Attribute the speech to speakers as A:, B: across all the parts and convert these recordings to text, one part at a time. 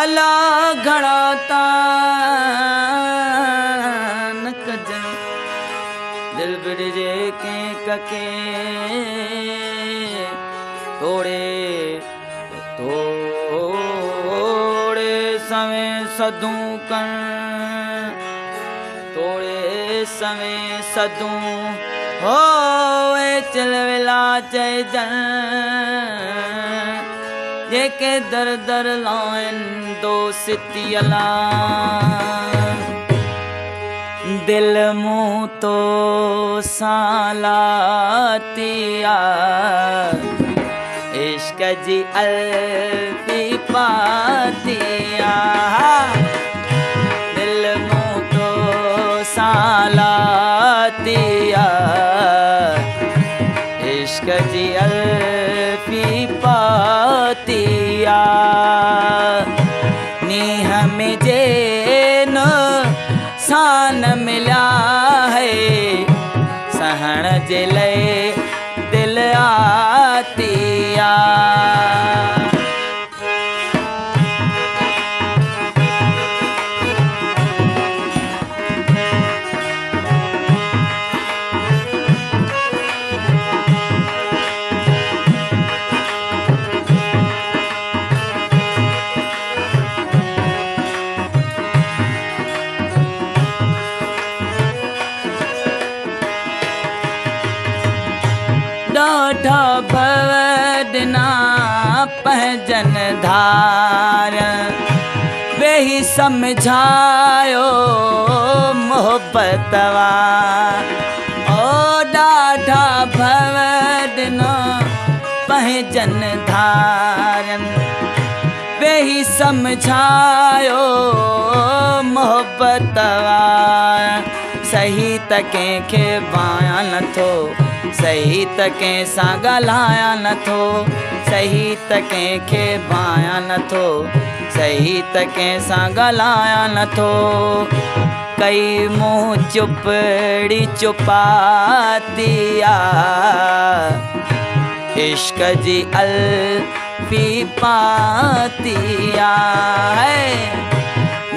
A: आला घड़ा तान कजन दिल बिड़जे के कके तोड़े तोड़े सवें सदूं कण तोड़े सवें सदूं होए चल वेला चए जन जेके दर दर लाइन दोस्ती अला दिल मुँह तो सालातिया इश्क जी अल्फी पातिया दिल मुँह तो सालातिया इश्क जी अल्फी पातिया नी हमें जेन सान मिला है सहन जिले दिल आतिया ॾाढा भवदना पहजन धार वेही समझायो मोहब्बतवा ओ ॾाढा भवदना पहजन धारन वेही समझायो मोहब्बतवा सही त कंहिंखे बाया नथो सही त कंहिं सां ॻाल्हाया नथो सही त कंहिंखे बाया नथो सही त कंहिं सां ॻाल्हाया नथो कई मुंहुं चुपड़ी चुपातिया इश्क जी अल्फी पातिया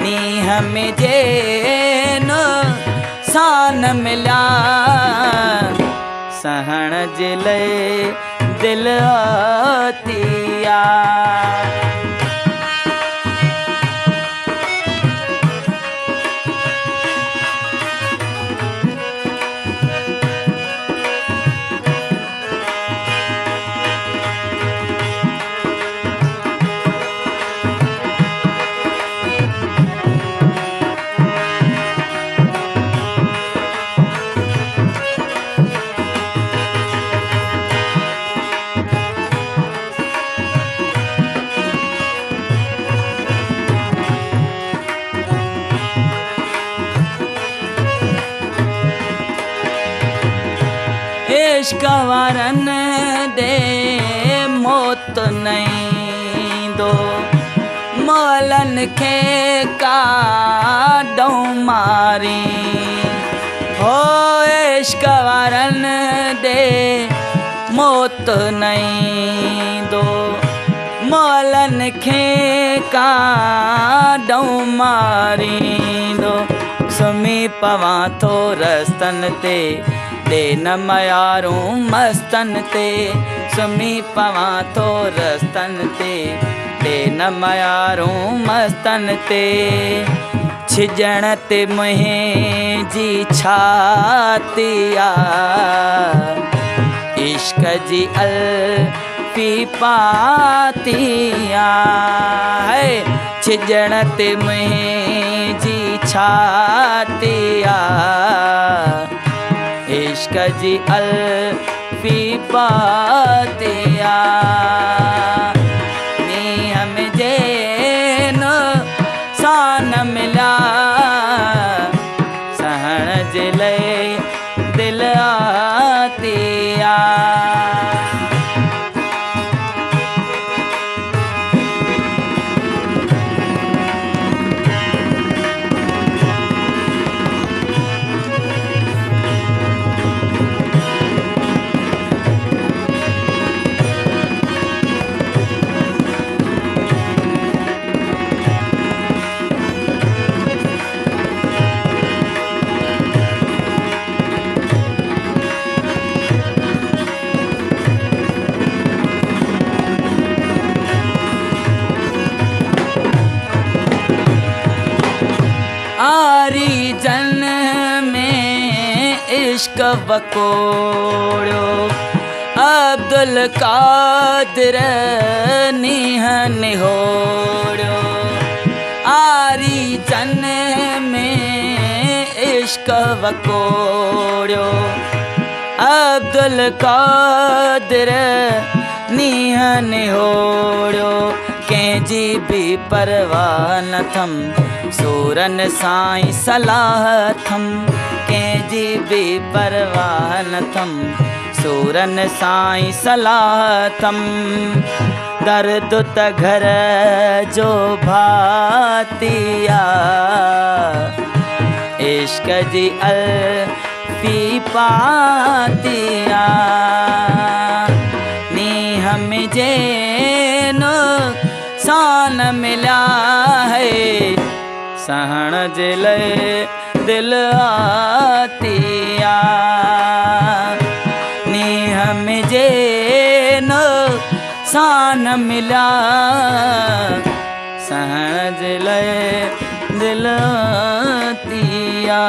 A: नीह में जेन सान मिला सहन जिले दिल आतिया इश्क वारन दे मौत नहीं दो मौलन के काडों मारी हो इश्क वारन दे मौत नहीं दो मौलन के काडों मारी दो सुमी पवा तो रस्तन ते दे न मयारूं मस्तन ते सुमी पवा तो रस्तन ते दे न मयारूं मस्तन ते छिजण ते मुंहिंजी छातिया इश्क जी अल्फी पातिया छिजण ते मुंहिंजी छातिया इश्क जी अल्फी पातिया नी हम जेन सान मिला सहन जिले दिल आतिया आरी जन में इश्क वकोड़ो अब्दुल कादिर नीह निहोड़ो आरी जन में इश्क वकोड़ो अब्दुल कादिर नीह निहोड़ो कंहिंजी बि परवाह न थम सूरन साईं सलाह थम कंहिंजी बि परवाह न थम सूरन साईं सलाह थम दर्द त घर जो भातिया इश्क जी अल्फी पातिया नीह में जेनो सान मिला है सहण जे लए दिल आतिया नीह में जेनो सान मिला सहण जे लए दिल आतिया।